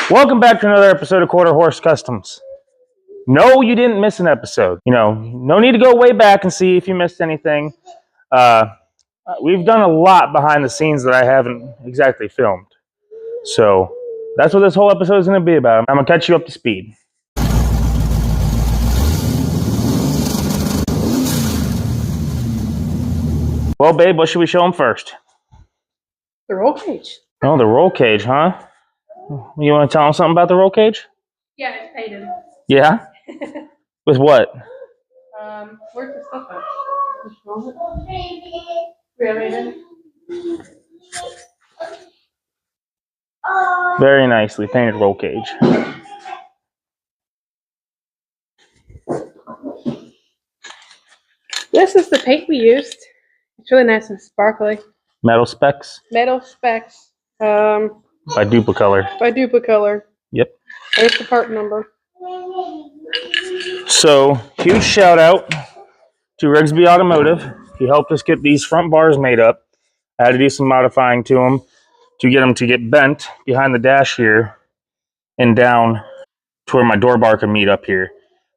Welcome back to another episode of Quarter Horse Customs. No, you didn't miss an episode. No need to go way back and see if you missed anything. We've done a lot behind the scenes that I haven't exactly filmed. So that's what this whole episode is going to be about. I'm going to catch you up to speed. Well, babe, what should we show them first? The roll cage. Oh, the roll cage, huh? You want to tell them something about the roll cage? Yeah, it's painted. Yeah? With what? Where's the stuff at? Really? Very nicely painted roll cage. This is the paint we used. It's really nice and sparkly. Metal specs? Metal specs. By Duplicolor. By Duplicolor. Yep. There's the part number. So, huge shout out to Rigsby Automotive. He helped us get these front bars made up. I had to do some modifying to them to get bent behind the dash here and down to where my door bar can meet up here.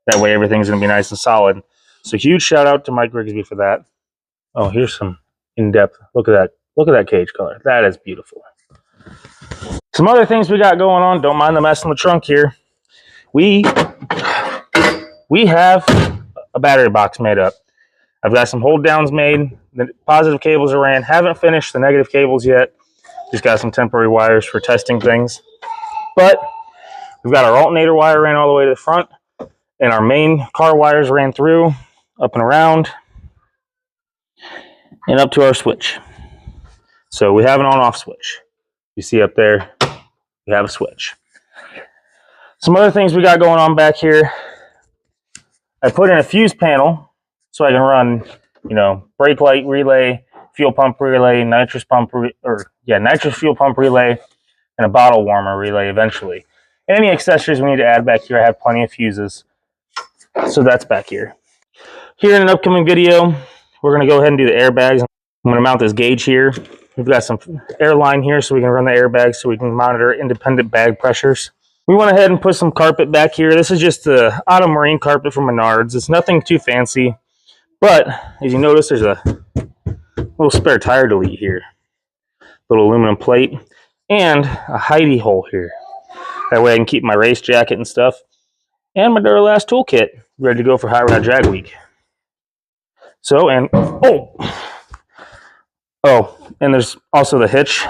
That way everything's going to be nice and solid. So huge shout out to Mike Rigsby for that. Oh, here's some in-depth. Look at that. Look at that cage color. That is beautiful. Some other things we got going on. Don't mind the mess in the trunk here. We have a battery box made up. I've got some hold downs made. The positive cables are ran. Haven't finished the negative cables yet. Just got some temporary wires for testing things. But we've got our alternator wire ran all the way to the front. And our main car wires ran through, up and around, and up to our switch. So we have an on-off switch. You see up there, we have a switch. Some other things we got going on back here. I put in a fuse panel so I can run, brake light relay, fuel pump relay, nitrous fuel pump relay, and a bottle warmer relay eventually. And any accessories we need to add back here, I have plenty of fuses. So that's back here. Here in an upcoming video, we're going to go ahead and do the airbags. I'm going to mount this gauge here. We've got some air line here so we can run the airbags so we can monitor independent bag pressures. We went ahead and put some carpet back here. This is just the autumn marine carpet from Menards. It's nothing too fancy, but as you notice, there's a little spare tire delete here. Little aluminum plate and a hidey hole here. That way I can keep my race jacket and stuff and my Duralast toolkit ready to go for Hot Rod Drag Week. So, and and there's also the hitch.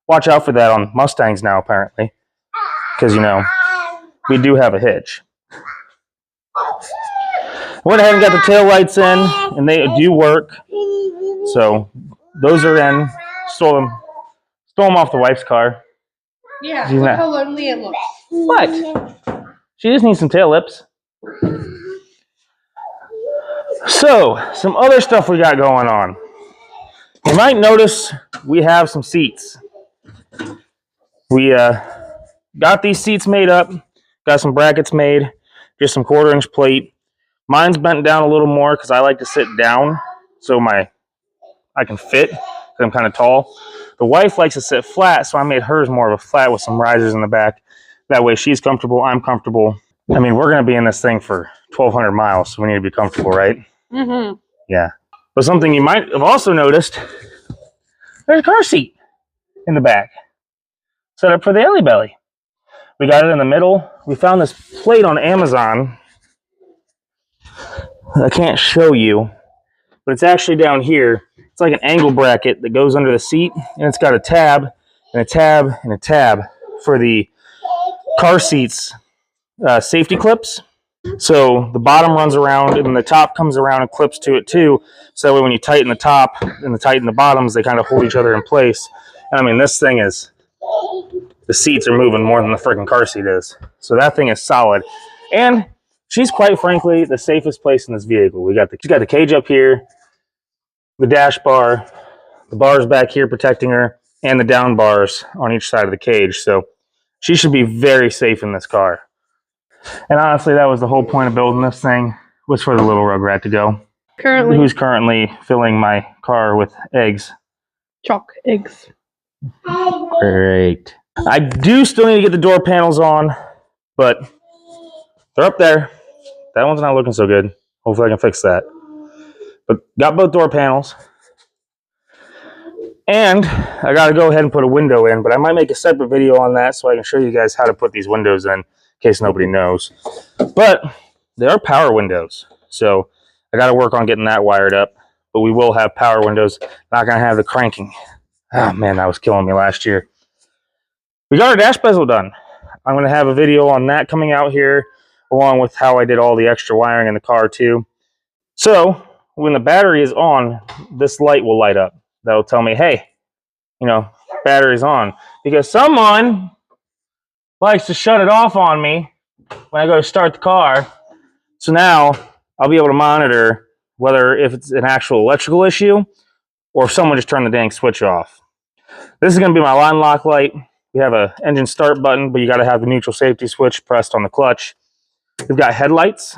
Watch out for that on Mustangs now, apparently, because we do have a hitch. Went ahead and got the tail lights in, and they do work. So those are in. Stole them off the wife's car. Yeah, look how lonely it looks. What? She just needs some tail lips. So, some other stuff we got going on. You might notice we have some seats. We got these seats made up, got some brackets made, just some 1/4-inch plate. Mine's bent down a little more because I like to sit down so I can fit because I'm kind of tall. The wife likes to sit flat, so I made hers more of a flat with some risers in the back. That way she's comfortable, I'm comfortable. I mean, we're going to be in this thing for 1,200 miles, so we need to be comfortable, right? Mm-hmm. Yeah. But something you might have also noticed, there's a car seat in the back, set up for the Ellie Belly. We got it in the middle. We found this plate on Amazon. I can't show you, but it's actually down here. It's like an angle bracket that goes under the seat, and it's got a tab, and a tab, and a tab for the car seats safety clips. So the bottom runs around and the top comes around and clips to it too. So that way when you tighten the top and tighten the bottoms, they kind of hold each other in place. And I mean, this thing is, the seats are moving more than the freaking car seat is. So that thing is solid. And she's quite frankly the safest place in this vehicle. She's got the cage up here, the dash bar, the bars back here protecting her, and the down bars on each side of the cage. So she should be very safe in this car. And honestly, that was the whole point of building this thing, was for the little Rugrat to go. Who's currently filling my car with eggs. Chalk eggs. Great. I do still need to get the door panels on, but they're up there. That one's not looking so good. Hopefully I can fix that. But got both door panels. And I got to go ahead and put a window in, but I might make a separate video on that so I can show you guys how to put these windows in case nobody knows. But they are power windows, so I got to work on getting that wired up. But we will have power windows. Not going to have the cranking. Oh, man, that was killing me last year. We got our dash bezel done. I'm going to have a video on that coming out here, along with how I did all the extra wiring in the car, too. So when the battery is on, this light will light up. That'll tell me, hey, you know, battery's on. Because someone likes to shut it off on me when I go to start the car. So now I'll be able to monitor whether if it's an actual electrical issue or if someone just turned the dang switch off. This is going to be my line lock light. We have an engine start button, but you got to have the neutral safety switch pressed on the clutch. We've got headlights.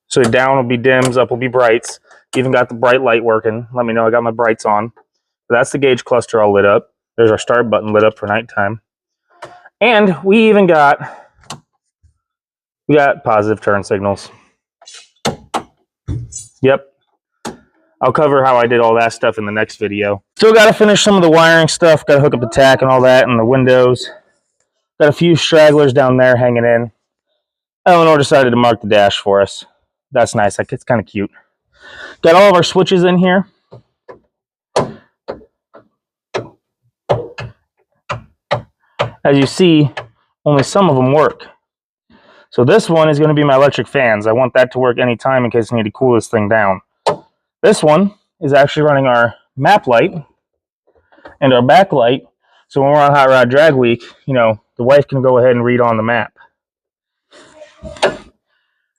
So down will be dims, up will be brights. Even got the bright light working. Let me know I got my brights on. That's the gauge cluster all lit up. There's our start button lit up for nighttime. And we even got positive turn signals. Yep. I'll cover how I did all that stuff in the next video. Still got to finish some of the wiring stuff. Got to hook up the tack and all that and the windows. Got a few stragglers down there hanging in. Eleanor decided to mark the dash for us. That's nice. It's kind of cute. Got all of our switches in here. As you see, only some of them work. So this one is going to be my electric fans. I want that to work anytime in case I need to cool this thing down. This one is actually running our map light and our backlight. So when we're on Hot Rod Drag Week, you know, the wife can go ahead and read on the map.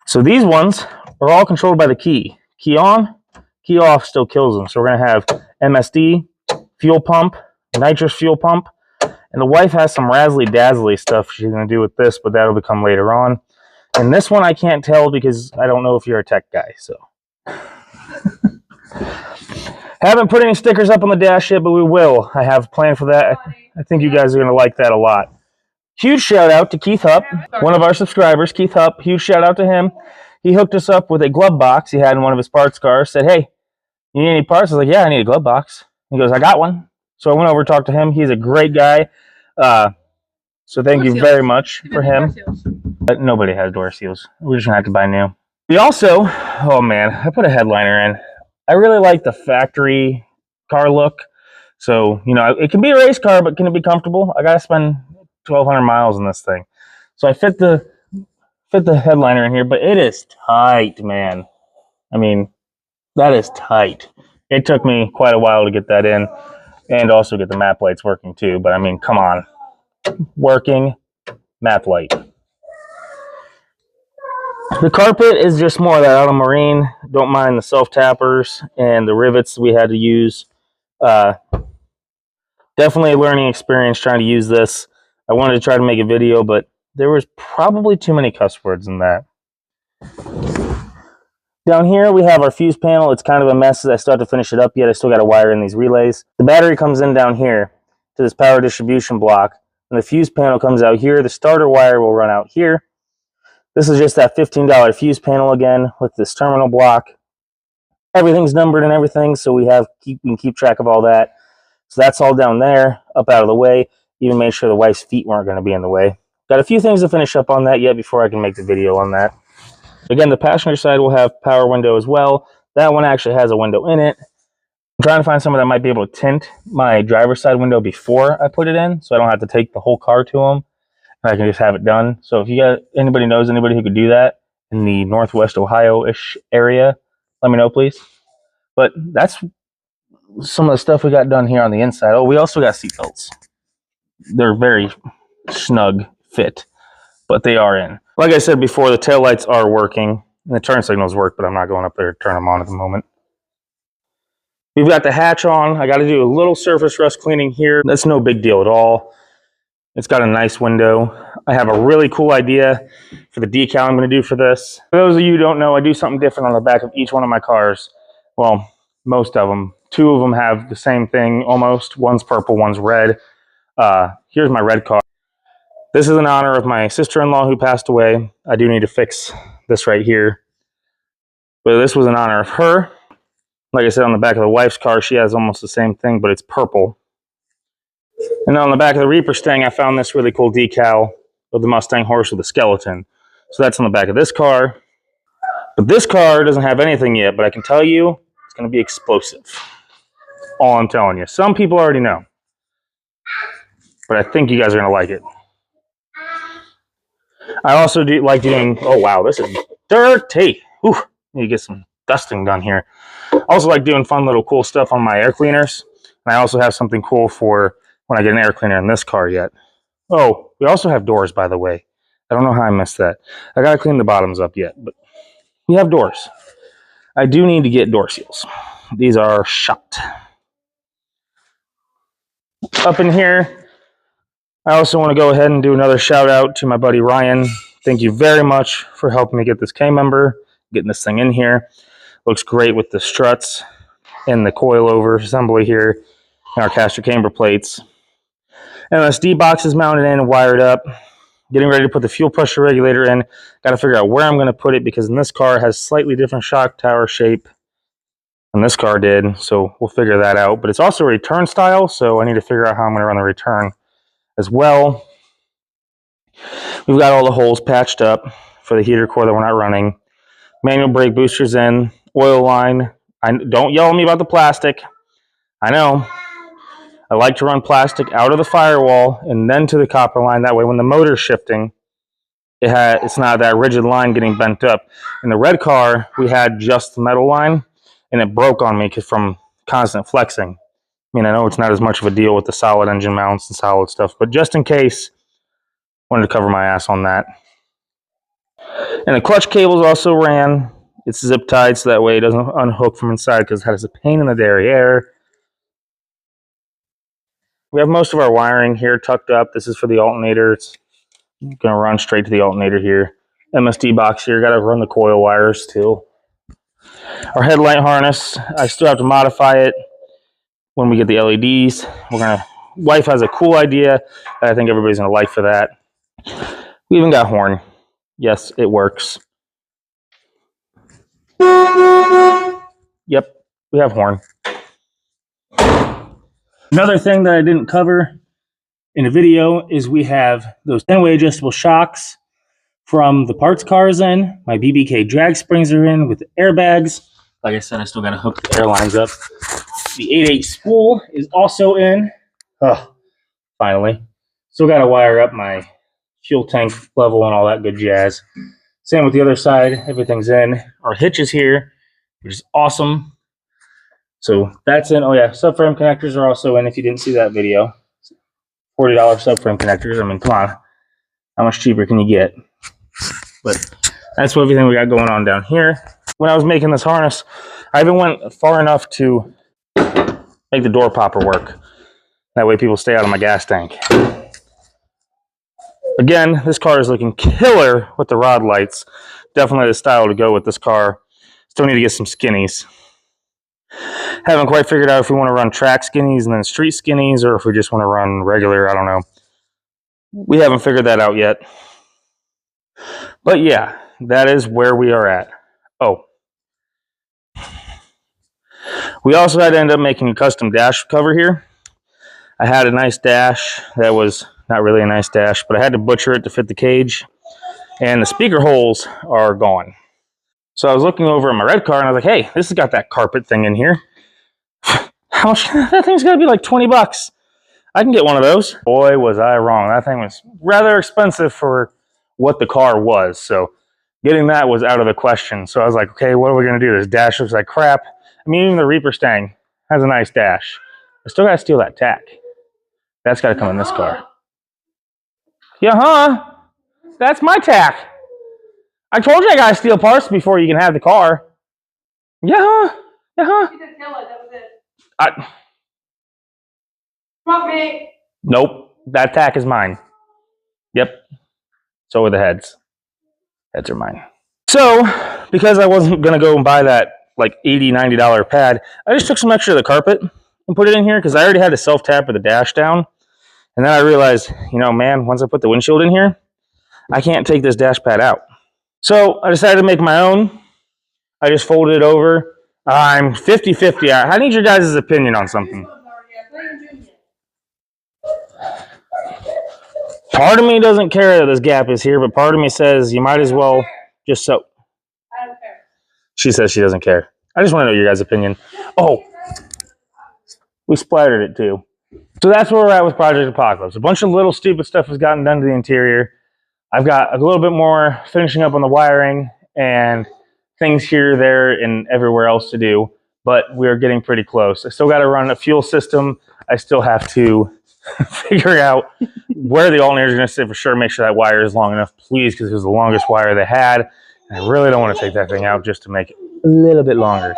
So these ones are all controlled by the key. Key on, key off still kills them. So we're going to have MSD, fuel pump, nitrous fuel pump, and the wife has some razzly-dazzly stuff she's going to do with this, but that'll become later on. And this one I can't tell because I don't know if you're a tech guy, so. Haven't put any stickers up on the dash yet, but we will. I have a plan for that. I think you guys are going to like that a lot. Huge shout out to Keith Hupp, one of our subscribers, Keith Hupp. Huge shout out to him. He hooked us up with a glove box he had in one of his parts cars. Said, hey, you need any parts? I was like, yeah, I need a glove box. He goes, I got one. So I went over and talked to him. He's a great guy. So thank you very much for him. But nobody has door seals. We're just going to have to buy new. We also, oh man, I put a headliner in. I really like the factory car look. So, you know, it can be a race car, but can it be comfortable? I got to spend 1,200 miles in this thing. So I fit the headliner in here, but it is tight, man. I mean, that is tight. It took me quite a while to get that in and also get the map lights working too. But I mean, come on. Working map light. The carpet is just more of that Auto Marine. Don't mind the self-tappers and the rivets we had to use. Definitely a learning experience trying to use this. I wanted to try to make a video, but there was probably too many cuss words in that. Down here we have our fuse panel. It's kind of a mess as I start to finish it up yet. I still got to wire in these relays. The battery comes in down here to this power distribution block, and the fuse panel comes out here. The starter wire will run out here. This is just that $15 fuse panel again with this terminal block. Everything's numbered and everything, so we can keep track of all that. So that's all down there, up out of the way. Even made sure the wife's feet weren't going to be in the way. Got a few things to finish up on that yet before I can make the video on that. Again, the passenger side will have power window as well. That one actually has a window in it. I'm trying to find someone that might be able to tint my driver's side window before I put it in, so I don't have to take the whole car to them. I can just have it done. So if you got anybody knows anybody who could do that in the Northwest Ohio-ish area, let me know, please. But that's some of the stuff we got done here on the inside. Oh, we also got seatbelts. They're very snug fit, but they are in. Like I said before, the taillights are working. And the turn signals work, but I'm not going up there to turn them on at the moment. We've got the hatch on. I got to do a little surface rust cleaning here. That's no big deal at all. It's got a nice window. I have a really cool idea for the decal I'm going to do for this. For those of you who don't know, I do something different on the back of each one of my cars. Well, most of them. two of them have the same thing almost. One's purple, one's red. Here's my red car. This is in honor of my sister-in-law who passed away. I do need to fix this right here. But this was in honor of her. Like I said, on the back of the wife's car, she has almost the same thing, but it's purple. And on the back of the Reaper Stang, I found this really cool decal of the Mustang horse with a skeleton. So that's on the back of this car. But this car doesn't have anything yet, but I can tell you it's going to be explosive. All I'm telling you. Some people already know. But I think you guys are going to like it. I also do like doing... Oh, wow, this is dirty. Ooh, need to get some dusting done here. I also like doing fun little cool stuff on my air cleaners. And I also have something cool for when I get an air cleaner in this car yet. Oh, we also have doors, by the way. I don't know how I missed that. I got to clean the bottoms up yet, but we have doors. I do need to get door seals. These are shot. Up in here, I also want to go ahead and do another shout out to my buddy Ryan. Thank you very much for helping me get this K-member, getting this thing in here. Looks great with the struts and the coilover assembly here and our caster camber plates. MSD box is mounted in and wired up. Getting ready to put the fuel pressure regulator in. Got to figure out where I'm going to put it because this car has slightly different shock tower shape than this car did. So we'll figure that out. But it's also a return style, so I need to figure out how I'm going to run the return as well. We've got all the holes patched up for the heater core that we're not running. Manual brake boosters in. Oil line. Don't yell at me about the plastic. I know. I like to run plastic out of the firewall and then to the copper line. That way when the motor's shifting, it's not that rigid line getting bent up. In the red car, we had just the metal line, and it broke on me from constant flexing. I mean, I know it's not as much of a deal with the solid engine mounts and solid stuff, but just in case, wanted to cover my ass on that. And the clutch cables also ran. It's zip tied, so that way it doesn't unhook from inside because it has a pain in the derriere. We have most of our wiring here tucked up. This is for the alternator. It's going to run straight to the alternator here. MSD box here. Got to run the coil wires too. Our headlight harness, I still have to modify it when we get the LEDs. Wife has a cool idea that I think everybody's going to like for that. We even got horn. Yes, it works. Yep, we have horn. Another thing that I didn't cover in the video is we have those 10-way adjustable shocks from the parts cars in. My BBK drag springs are in with the airbags. Like I said, I still got to hook the air lines up. The 8/8 spool is also in. Finally. Still got to wire up my fuel tank level and all that good jazz. Same with the other side. Everything's in. Our hitch is here, which is awesome. So that's in. Oh yeah, subframe connectors are also in if you didn't see that video. $40 subframe connectors. I mean, come on. How much cheaper can you get? But that's everything we got going on down here. When I was making this harness, I even went far enough to make the door popper work. That way people stay out of my gas tank. Again, this car is looking killer with the rod lights. Definitely the style to go with this car. Still need to get some skinnies. Haven't quite figured out if we want to run track skinnies and then street skinnies, or if we just want to run regular, I don't know. We haven't figured that out yet. But yeah, that is where we are at. Oh. We also had to end up making a custom dash cover here. I had a nice dash that was not really a nice dash, but I had to butcher it to fit the cage. And the speaker holes are gone. So I was looking over at my red car and I was like, hey, this has got that carpet thing in here. How much? That thing's got to be like 20 bucks. I can get one of those. Boy, was I wrong. That thing was rather expensive for what the car was. So getting that was out of the question. So I was like, okay, what are we going to do? This dash looks like crap. I mean, even the Reaper Stang has a nice dash. I still got to steal that tack. That's got to come in this car. Yeah, that's my tack. I told you I got to steal parts before you can have the car. Yeah, You didn't tell it, that was it. Come on, me. Nope, that tack is mine. Yep. So are the heads. Heads are mine. So, because I wasn't going to go and buy that like $80, $90 pad. I just took some extra of the carpet and put it in here because I already had a self-tap of the dash down. And then I realized, you know, man, once I put the windshield in here, I can't take this dash pad out. So I decided to make my own. I just folded it over. I'm 50-50. I need your guys' opinion on something. Part of me doesn't care that this gap is here, but part of me says you might as well just sew. I don't care. She says she doesn't care. I just want to know your guys' opinion. Oh, we splattered it too. So that's where we're at with Project Apocalypse. A bunch of little stupid stuff has gotten done to the interior. I've got a little bit more finishing up on the wiring and things here, there, and everywhere else to do, but we're getting pretty close. I still got to run a fuel system. I still have to figure out where the alternators are going to sit for sure. Make sure that wire is long enough, please, because it was the longest wire they had. And I really don't want to take that thing out just to make it a little bit longer.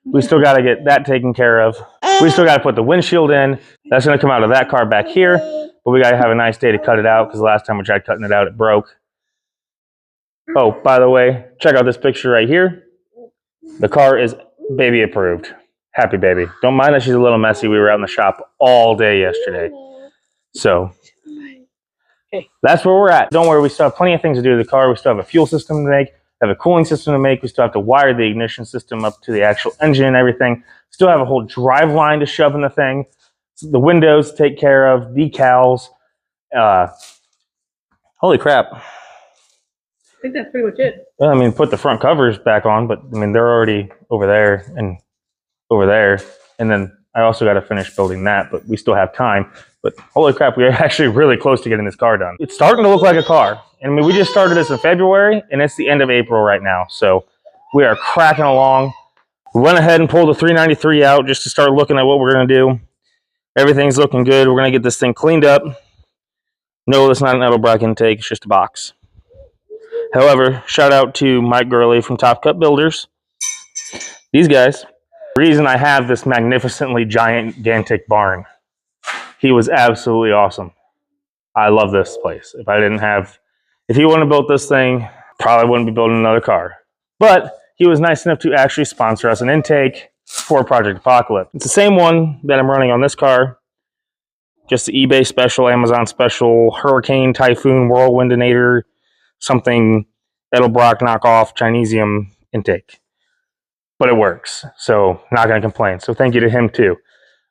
We still got to get that taken care of. We still got to put the windshield in. That's going to come out of that car back here, but we got to have a nice day to cut it out because the last time we tried cutting it out, it broke. Oh, by the way, check out this picture right here. The car is baby approved. Happy baby. Don't mind that she's a little messy. We were out in the shop all day yesterday. So that's where we're at. Don't worry, we still have plenty of things to do to the car. We still have a fuel system to make, have a cooling system to make. We still have to wire the ignition system up to the actual engine and everything. Still have a whole drive line to shove in the thing. The windows to take care of, decals. Holy crap. I think that's pretty much it. I mean, put the front covers back on, but I mean, they're already over there and over there. And then I also got to finish building that, but we still have time. But holy crap, we are actually really close to getting this car done. It's starting to look like a car. And I mean, we just started this in February and it's the end of April right now. So we are cracking along. We went ahead and pulled the 393 out just to start looking at what we're going to do. Everything's looking good. We're going to get this thing cleaned up. No, it's not an Edelbrock intake. It's just a box. However, shout out to Mike Gurley from Top Cut Builders. These guys, the reason I have this magnificently gigantic barn, he was absolutely awesome. I love this place. If he wouldn't have built this thing, probably wouldn't be building another car. But he was nice enough to actually sponsor us an intake for Project Apocalypse. It's the same one that I'm running on this car. Just the eBay special, Amazon special, Hurricane, Typhoon, Whirlwindinator, something Edelbrock knockoff Chinesium intake. But it works, so not going to complain. So thank you to him too.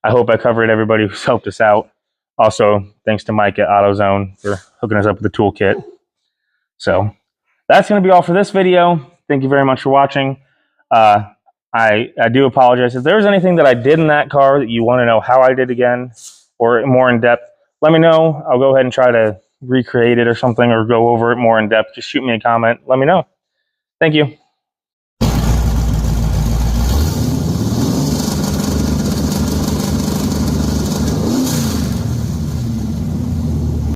I hope I covered everybody who's helped us out. Also, thanks to Mike at AutoZone for hooking us up with the toolkit. So that's going to be all for this video. Thank you very much for watching. I do apologize. If there's anything that I did in that car that you want to know how I did again or more in depth, let me know. I'll go ahead and try to recreate it or something or go over it more in depth. Just shoot me a comment. Let me know. Thank you.